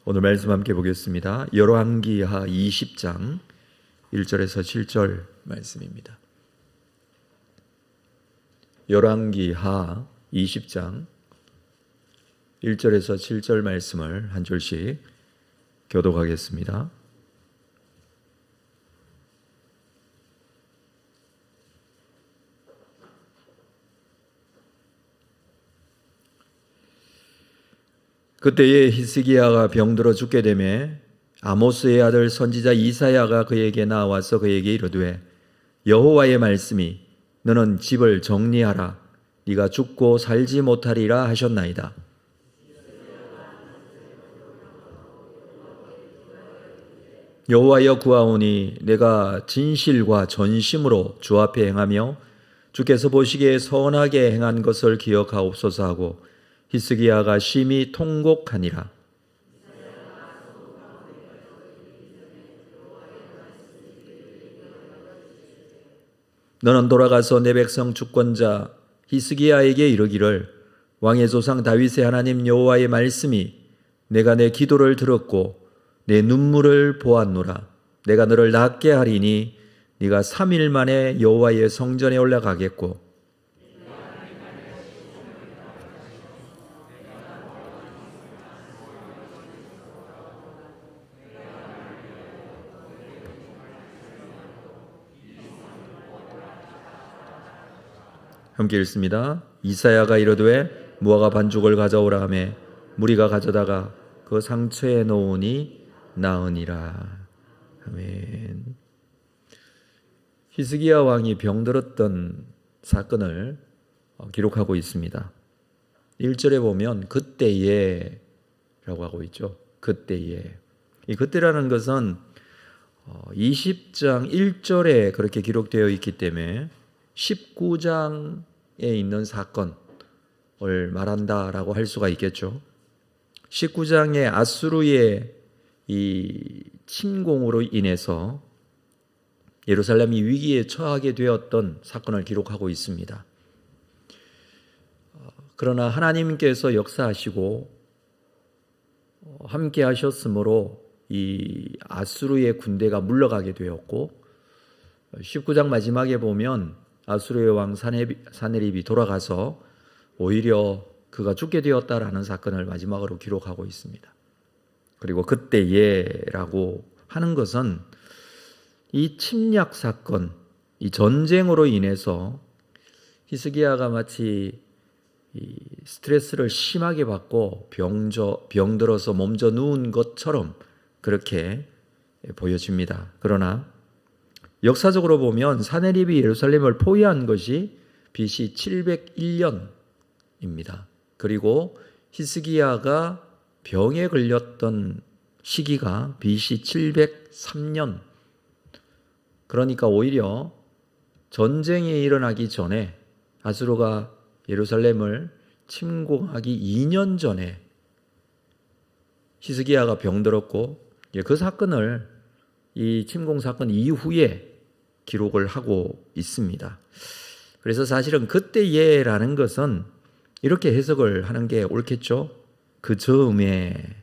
오늘 말씀 함께 보겠습니다. 열왕기하 20장 1절에서 7절 말씀입니다. 열왕기하 20장 1절에서 7절 말씀을 한 절씩 교독하겠습니다. 그때에 히스기야가 병들어 죽게 되매 아모스의 아들 선지자 이사야가 그에게 나와서 그에게 이르되 여호와의 말씀이 너는 집을 정리하라 네가 죽고 살지 못하리라 하셨나이다. 여호와여 구하오니 내가 진실과 전심으로 주 앞에 행하며 주께서 보시기에 선하게 행한 것을 기억하옵소서 하고 히스기야가 심히 통곡하니라. 너는 돌아가서 내 백성 주권자 히스기야에게 이르기를 왕의 조상 다윗의 하나님 여호와의 말씀이 내가 내 기도를 들었고 내 눈물을 보았노라. 내가 너를 낫게 하리니 네가 3일 만에 여호와의 성전에 올라가겠고 함께 읽습니다. 이사야가 이르되 무화과 반죽을 가져오라 하매 무리가 가져다가 그 상처에 놓으니 나으니라. 아멘. 히스기야 왕이 병들었던 사건을 기록하고 있습니다. 1절에 보면 그때에 라고 하고 있죠. 그때에. 이 그때라는 것은 20장 1절에 그렇게 기록되어 있기 때문에 19장에 있는 사건을 말한다라고 할 수가 있겠죠. 19장의 아수르의 이 침공으로 인해서 예루살렘이 위기에 처하게 되었던 사건을 기록하고 있습니다. 그러나 하나님께서 역사하시고 함께 하셨으므로 이 아수르의 군대가 물러가게 되었고 19장 마지막에 보면 아수르의 왕 사네립이 돌아가서 오히려 그가 죽게 되었다라는 사건을 마지막으로 기록하고 있습니다. 그리고 그때에라고 하는 것은 이 침략 사건, 이 전쟁으로 인해서 히스기야가 마치 이 스트레스를 심하게 받고 병들어서 몸져 누운 것처럼 그렇게 보여집니다. 그러나 역사적으로 보면 사네립이 예루살렘을 포위한 것이 BC 701년입니다. 그리고 히스기야가 병에 걸렸던 시기가 BC 703년. 그러니까 오히려 전쟁이 일어나기 전에 아수르가 예루살렘을 침공하기 2년 전에 히스기야가 병들었고 그 사건을 이 침공 사건 이후에 기록을 하고 있습니다. 그래서 사실은 그때에라는 것은 이렇게 해석을 하는 게 옳겠죠. 그 즈음에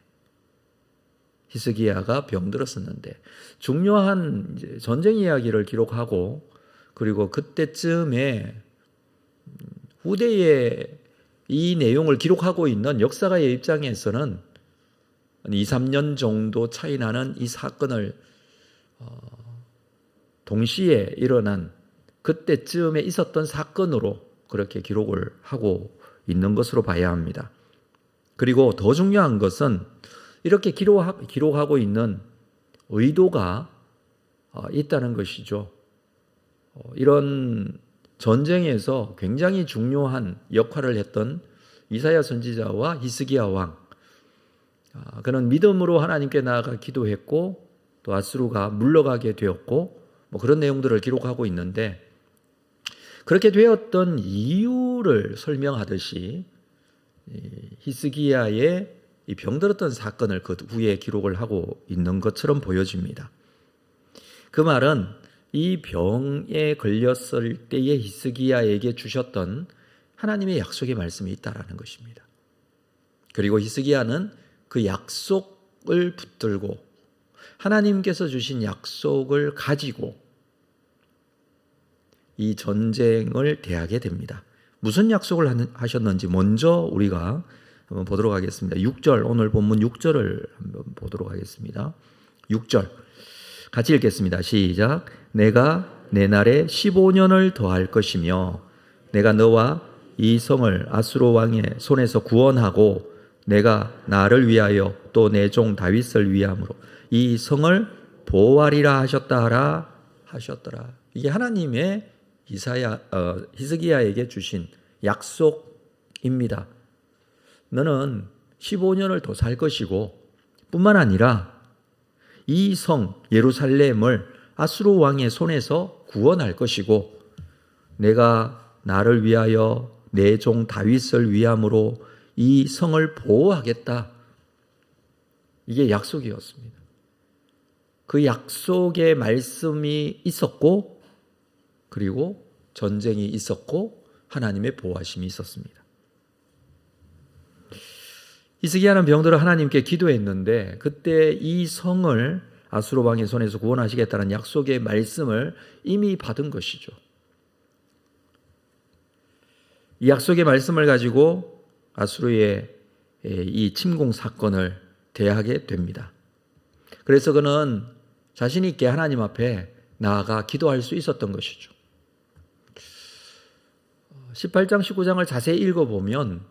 히스기야가 병들었었는데 중요한 전쟁 이야기를 기록하고 그리고 그때쯤에 후대에 이 내용을 기록하고 있는 역사가의 입장에서는 2, 3년 정도 차이 나는 이 사건을 동시에 일어난 그때쯤에 있었던 사건으로 그렇게 기록을 하고 있는 것으로 봐야 합니다. 그리고 더 중요한 것은 이렇게 기록하고 있는 의도가 있다는 것이죠. 이런 전쟁에서 굉장히 중요한 역할을 했던 이사야 선지자와 히스기야 왕, 그는 믿음으로 하나님께 나아가 기도했고 또 아수르가 물러가게 되었고 그런 내용들을 기록하고 있는데 그렇게 되었던 이유를 설명하듯이 히스기야의 이 병들었던 사건을 그 후에 기록을 하고 있는 것처럼 보여집니다. 그 말은 이 병에 걸렸을 때에 히스기야에게 주셨던 하나님의 약속의 말씀이 있다라는 것입니다. 그리고 히스기야는 그 약속 약속을 붙들고 하나님께서 주신 약속을 가지고 이 전쟁을 대하게 됩니다. 무슨 약속을 하셨는지 먼저 우리가 한번 보도록 하겠습니다. 6절, 오늘 본문 6절을 한번 보도록 하겠습니다. 6절 같이 읽겠습니다. 시작. 내가 내 날에 15년을 더할 것이며 내가 너와 이 성을 아수르 왕의 손에서 구원하고 내가 나를 위하여 또 내 종 다윗을 위함으로 이 성을 보호하리라 하셨더라. 이게 하나님의 히스기야에게 주신 약속입니다. 너는 15년을 더 살 것이고 뿐만 아니라 이 성 예루살렘을 아수르 왕의 손에서 구원할 것이고 내가 나를 위하여 내 종 다윗을 위함으로 이 성을 보호하겠다. 이게 약속이었습니다. 그 약속의 말씀이 있었고 그리고 전쟁이 있었고 하나님의 보호하심이 있었습니다. 히스기야는 병들어 하나님께 기도했는데 그때 이 성을 아수르 왕의 손에서 구원하시겠다는 약속의 말씀을 이미 받은 것이죠. 이 약속의 말씀을 가지고 아수르의 이 침공 사건을 대하게 됩니다. 그래서 그는 자신 있게 하나님 앞에 나아가 기도할 수 있었던 것이죠. 18장 19장을 자세히 읽어보면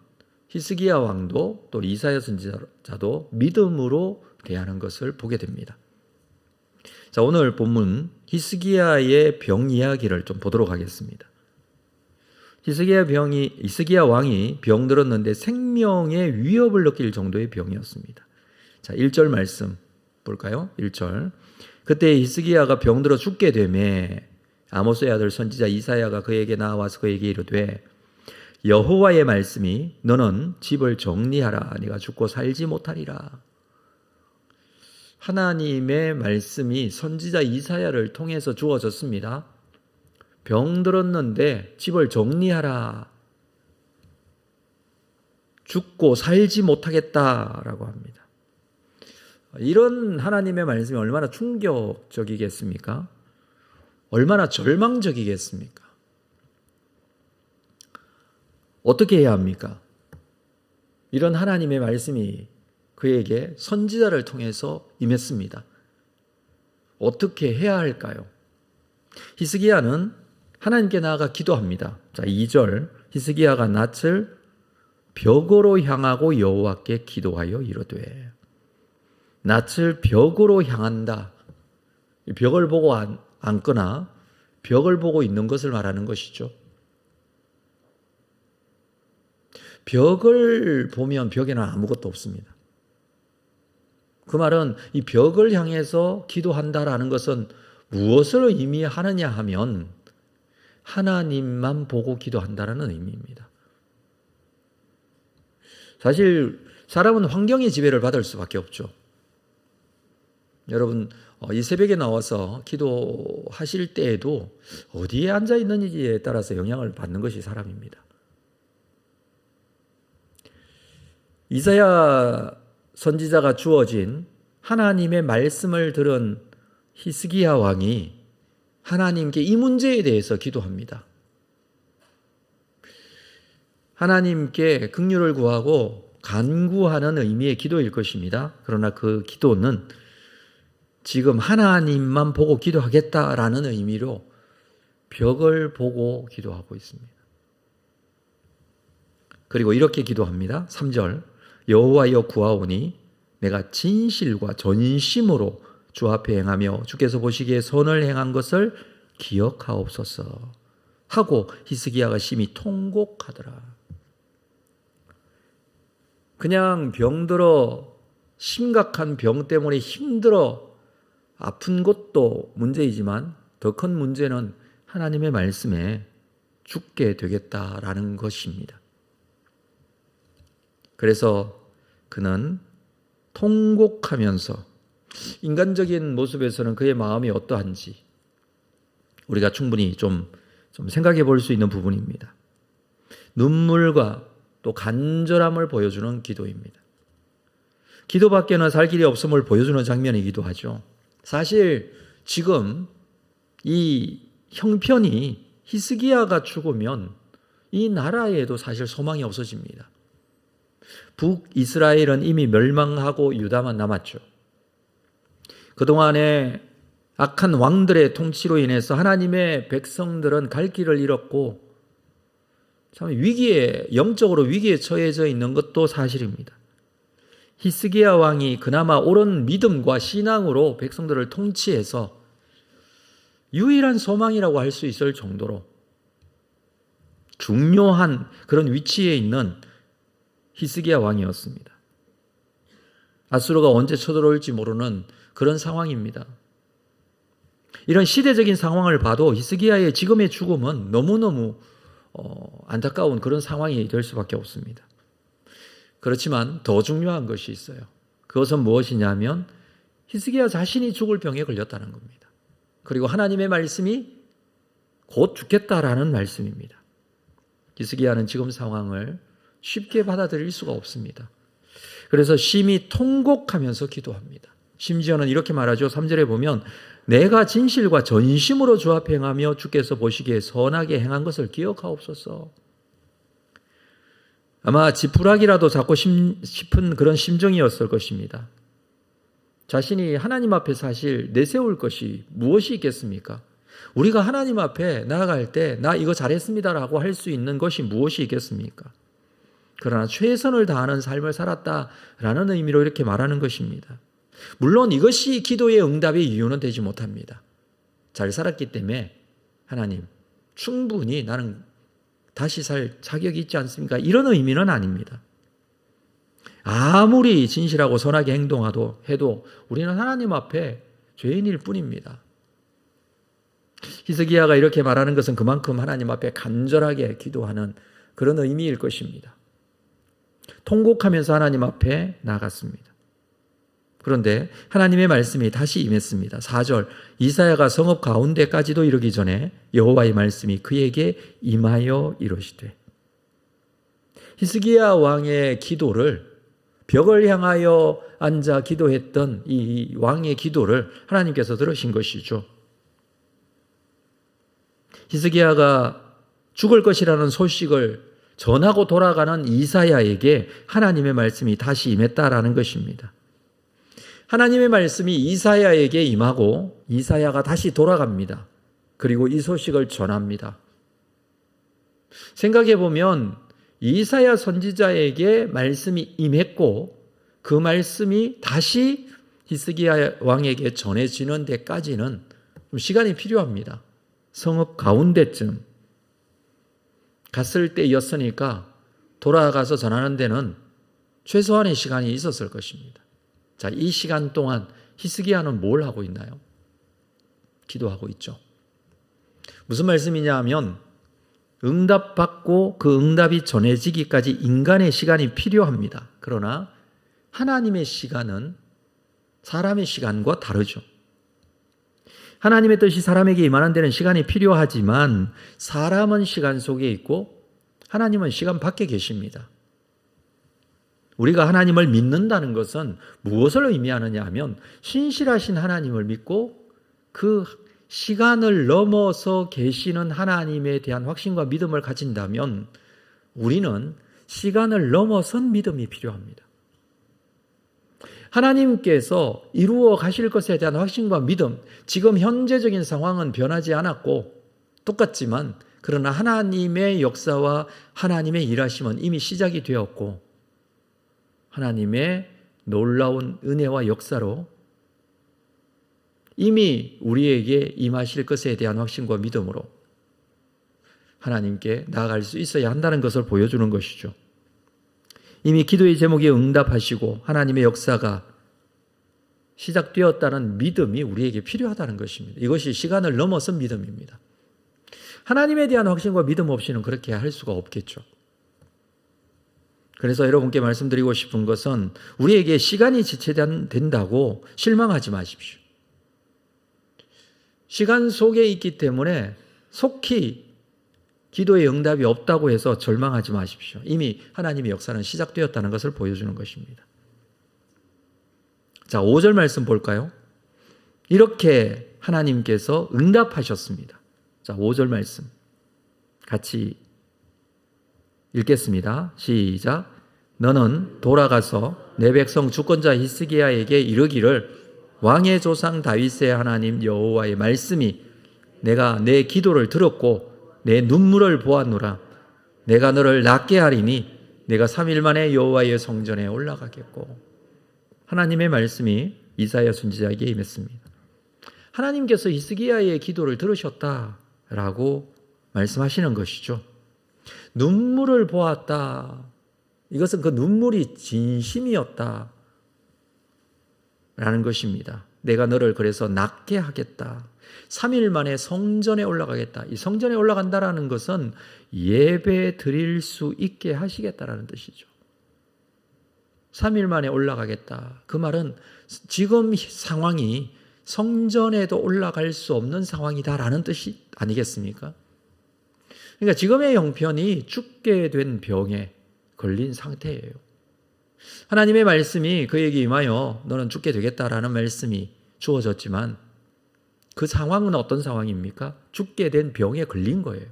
히스기야 왕도 또 이사야 선지자도 믿음으로 대하는 것을 보게 됩니다. 자, 오늘 히스기야의 병 이야기를 좀 보도록 하겠습니다. 히스기야 왕이 병들었는데 생명의 위협을 느낄 정도의 병이었습니다. 자, 1절 말씀 볼까요? 1절. 그때 히스기야가 병들어 죽게 되매 아모스의 아들 선지자 이사야가 그에게 나와서 그에게 이르되 여호와의 말씀이 너는 집을 정리하라 네가 죽고 살지 못하리라. 하나님의 말씀이 선지자 이사야를 통해서 주어졌습니다. 병들었는데 집을 정리하라. 죽고 살지 못하겠다라고 합니다. 이런 하나님의 말씀이 얼마나 충격적이겠습니까? 얼마나 절망적이겠습니까? 어떻게 해야 합니까? 이런 하나님의 말씀이 그에게 선지자를 통해서 임했습니다. 어떻게 해야 할까요? 히스기야는 하나님께 나아가 기도합니다. 자, 2절 히스기야가 낯을 벽으로 향하고 여호와께 기도하여 이르되 낯을 벽으로 향한다. 벽을 보고 앉거나 벽을 보고 있는 것을 말하는 것이죠. 벽을 보면 벽에는 아무것도 없습니다. 그 말은 이 벽을 향해서 기도한다라는 것은 무엇을 의미하느냐 하면 하나님만 보고 기도한다라는 의미입니다. 사실 사람은 환경의 지배를 받을 수밖에 없죠. 여러분 이 새벽에 나와서 기도하실 때에도 어디에 앉아 있는지에 따라서 영향을 받는 것이 사람입니다. 이사야 선지자가 주어진 하나님의 말씀을 들은 히스기야 왕이 하나님께 이 문제에 대해서 기도합니다. 하나님께 긍휼을 구하고 간구하는 의미의 기도일 것입니다. 그러나 그 기도는 지금 하나님만 보고 기도하겠다라는 의미로 벽을 보고 기도하고 있습니다. 그리고 이렇게 기도합니다. 3절 여호와여 구하오니 내가 진실과 전심으로 주 앞에 행하며 주께서 보시기에 선을 행한 것을 기억하옵소서 하고 히스기야가 심히 통곡하더라. 그냥 병들어 심각한 병 때문에 힘들어 아픈 것도 문제이지만 더 큰 문제는 하나님의 말씀에 죽게 되겠다라는 것입니다. 그래서 그는 통곡하면서 인간적인 모습에서는 그의 마음이 어떠한지 우리가 충분히 좀 생각해 볼 수 있는 부분입니다. 눈물과 또 간절함을 보여주는 기도입니다. 기도밖에는 살 길이 없음을 보여주는 장면이기도 하죠. 사실 지금 이 형편이 히스기야가 죽으면 이 나라에도 사실 소망이 없어집니다. 북이스라엘은 이미 멸망하고 유다만 남았죠. 그동안에 악한 왕들의 통치로 인해서 하나님의 백성들은 갈 길을 잃었고 참 영적으로 위기에 처해져 있는 것도 사실입니다. 히스기야 왕이 그나마 옳은 믿음과 신앙으로 백성들을 통치해서 유일한 소망이라고 할 수 있을 정도로 중요한 그런 위치에 있는 히스기야 왕이었습니다. 아수르가 언제 쳐들어올지 모르는 그런 상황입니다. 이런 시대적인 상황을 봐도 히스기야의 지금의 죽음은 너무너무 안타까운 그런 상황이 될 수밖에 없습니다. 그렇지만 더 중요한 것이 있어요. 그것은 무엇이냐면 히스기야 자신이 죽을 병에 걸렸다는 겁니다. 그리고 하나님의 말씀이 곧 죽겠다라는 말씀입니다. 히스기야는 지금 상황을 쉽게 받아들일 수가 없습니다. 그래서 심히 통곡하면서 기도합니다. 심지어는 이렇게 말하죠. 3절에 보면 내가 진실과 전심으로 주 앞에 행하며 주께서 보시기에 선하게 행한 것을 기억하옵소서. 아마 지푸라기라도 잡고 싶은 그런 심정이었을 것입니다. 자신이 하나님 앞에 사실 내세울 것이 무엇이 있겠습니까? 우리가 하나님 앞에 나아갈 때 나 이거 잘했습니다라고 할 수 있는 것이 무엇이 있겠습니까? 그러나 최선을 다하는 삶을 살았다라는 의미로 이렇게 말하는 것입니다. 물론 이것이 기도의 응답의 이유는 되지 못합니다. 잘 살았기 때문에 하나님 충분히 나는 다시 살 자격이 있지 않습니까? 이런 의미는 아닙니다. 아무리 진실하고 선하게 해도 우리는 하나님 앞에 죄인일 뿐입니다. 히스기야가 이렇게 말하는 것은 그만큼 하나님 앞에 간절하게 기도하는 그런 의미일 것입니다. 통곡하면서 하나님 앞에 나갔습니다. 그런데 하나님의 말씀이 다시 임했습니다. 4절 이사야가 성읍 가운데까지도 이르기 전에 여호와의 말씀이 그에게 임하여 이르시되. 히스기야 왕의 기도를 벽을 향하여 앉아 기도했던 이 왕의 기도를 하나님께서 들으신 것이죠. 히스기야가 죽을 것이라는 소식을 전하고 돌아가는 이사야에게 하나님의 말씀이 다시 임했다라는 것입니다. 하나님의 말씀이 이사야에게 임하고 이사야가 다시 돌아갑니다. 그리고 이 소식을 전합니다. 생각해 보면 이사야 선지자에게 말씀이 임했고 그 말씀이 다시 히스기야 왕에게 전해지는 데까지는 좀 시간이 필요합니다. 성읍 가운데쯤 갔을 때였으니까 돌아가서 전하는 데는 최소한의 시간이 있었을 것입니다. 자, 이 시간 동안 히스기야는 뭘 하고 있나요? 기도하고 있죠. 무슨 말씀이냐 하면 응답받고 그 응답이 전해지기까지 인간의 시간이 필요합니다. 그러나 하나님의 시간은 사람의 시간과 다르죠. 하나님의 뜻이 사람에게 임하는 데는 시간이 필요하지만 사람은 시간 속에 있고 하나님은 시간 밖에 계십니다. 우리가 하나님을 믿는다는 것은 무엇을 의미하느냐 하면 신실하신 하나님을 믿고 그 시간을 넘어서 계시는 하나님에 대한 확신과 믿음을 가진다면 우리는 시간을 넘어선 믿음이 필요합니다. 하나님께서 이루어 가실 것에 대한 확신과 믿음, 지금 현재적인 상황은 변하지 않았고 똑같지만 그러나 하나님의 역사와 하나님의 일하심은 이미 시작이 되었고 하나님의 놀라운 은혜와 역사로 이미 우리에게 임하실 것에 대한 확신과 믿음으로 하나님께 나아갈 수 있어야 한다는 것을 보여주는 것이죠. 이미 기도의 제목에 응답하시고 하나님의 역사가 시작되었다는 믿음이 우리에게 필요하다는 것입니다. 이것이 시간을 넘어선 믿음입니다. 하나님에 대한 확신과 믿음 없이는 그렇게 할 수가 없겠죠. 그래서 여러분께 말씀드리고 싶은 것은 우리에게 시간이 지체된다고 실망하지 마십시오. 시간 속에 있기 때문에 속히 기도의 응답이 없다고 해서 절망하지 마십시오. 이미 하나님의 역사는 시작되었다는 것을 보여주는 것입니다. 자, 5절 말씀 볼까요? 이렇게 하나님께서 응답하셨습니다. 자, 5절 말씀 같이 읽겠습니다. 시작. 너는 돌아가서 내 백성 주권자 히스기야에게 이르기를 왕의 조상 다윗의 하나님 여호와의 말씀이 내가 내 기도를 들었고 내 눈물을 보았노라. 내가 너를 낫게 하리니 내가 3일 만에 여호와의 성전에 올라가겠고. 하나님의 말씀이 이사야 선지자에게 임했습니다. 하나님께서 히스기야의 기도를 들으셨다라고 말씀하시는 것이죠. 눈물을 보았다. 이것은 그 눈물이 진심이었다 라는 것입니다. 내가 너를 그래서 낫게 하겠다. 3일 만에 성전에 올라가겠다. 이 성전에 올라간다라는 것은 예배 드릴 수 있게 하시겠다라는 뜻이죠. 3일 만에 올라가겠다. 그 말은 지금 상황이 성전에도 올라갈 수 없는 상황이다라는 뜻이 아니겠습니까? 그러니까 지금의 형편이 죽게 된 병에 걸린 상태예요. 하나님의 말씀이 그에게 임하여 너는 죽게 되겠다라는 말씀이 주어졌지만 그 상황은 어떤 상황입니까? 죽게 된 병에 걸린 거예요.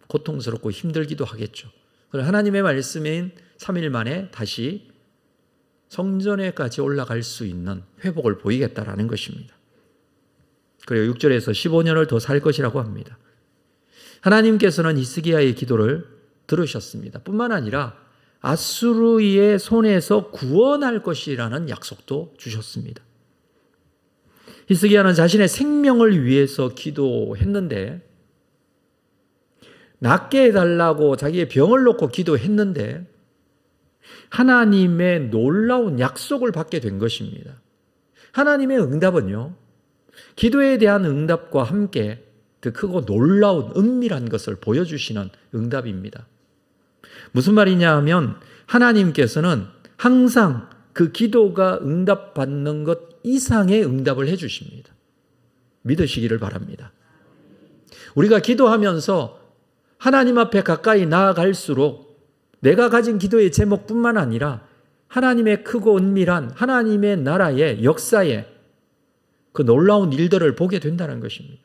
고통스럽고 힘들기도 하겠죠. 그러나 하나님의 말씀인 3일 만에 다시 성전에까지 올라갈 수 있는 회복을 보이겠다라는 것입니다. 그리고 6절에서 15년을 더 살 것이라고 합니다. 하나님께서는 히스기야의 기도를 들으셨습니다. 뿐만 아니라 아수르의 손에서 구원할 것이라는 약속도 주셨습니다. 히스기야는 자신의 생명을 위해서 기도했는데, 낫게 해달라고 자기의 병을 놓고 기도했는데 하나님의 놀라운 약속을 받게 된 것입니다. 하나님의 응답은요, 기도에 대한 응답과 함께 더 크고 놀라운 은밀한 것을 보여주시는 응답입니다. 무슨 말이냐 하면 하나님께서는 항상 그 기도가 응답받는 것 이상의 응답을 해 주십니다. 믿으시기를 바랍니다. 우리가 기도하면서 하나님 앞에 가까이 나아갈수록 내가 가진 기도의 제목뿐만 아니라 하나님의 크고 은밀한 하나님의 나라의 역사에 그 놀라운 일들을 보게 된다는 것입니다.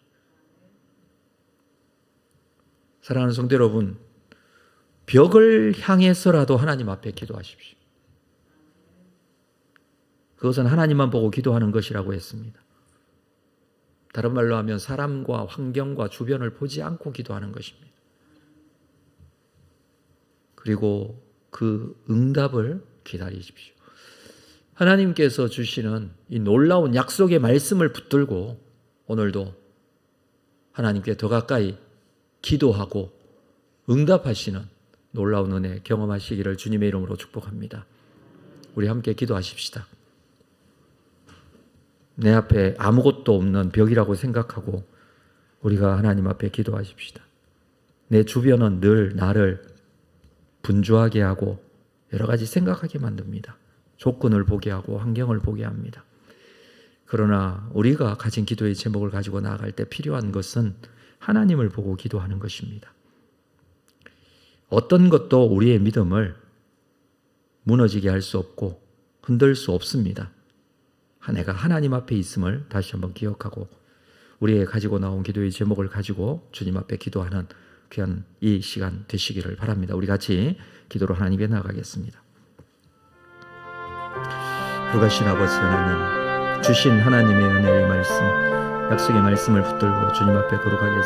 사랑하는 성도 여러분, 벽을 향해서라도 하나님 앞에 기도하십시오. 그것은 하나님만 보고 기도하는 것이라고 했습니다. 다른 말로 하면 사람과 환경과 주변을 보지 않고 기도하는 것입니다. 그리고 그 응답을 기다리십시오. 하나님께서 주시는 이 놀라운 약속의 말씀을 붙들고 오늘도 하나님께 더 가까이 기도하고 응답하시는 놀라운 은혜 경험하시기를 주님의 이름으로 축복합니다. 우리 함께 기도하십시다. 내 앞에 아무것도 없는 벽이라고 생각하고 우리가 하나님 앞에 기도하십시다. 내 주변은 늘 나를 분주하게 하고 여러 가지 생각하게 만듭니다. 조건을 보게 하고 환경을 보게 합니다. 그러나 우리가 가진 기도의 제목을 가지고 나아갈 때 필요한 것은 하나님을 보고 기도하는 것입니다. 어떤 것도 우리의 믿음을 무너지게 할 수 없고 흔들 수 없습니다. 내가 하나님 앞에 있음을 다시 한번 기억하고 우리의 가지고 나온 기도의 제목을 가지고 주님 앞에 기도하는 귀한 이 시간 되시기를 바랍니다. 우리 같이 기도로 하나님께 나아가겠습니다. 거룩하신 아버지 하나님, 주신 하나님의 은혜의 말씀, 약속의 말씀을 붙들고 주님 앞에 거룩하게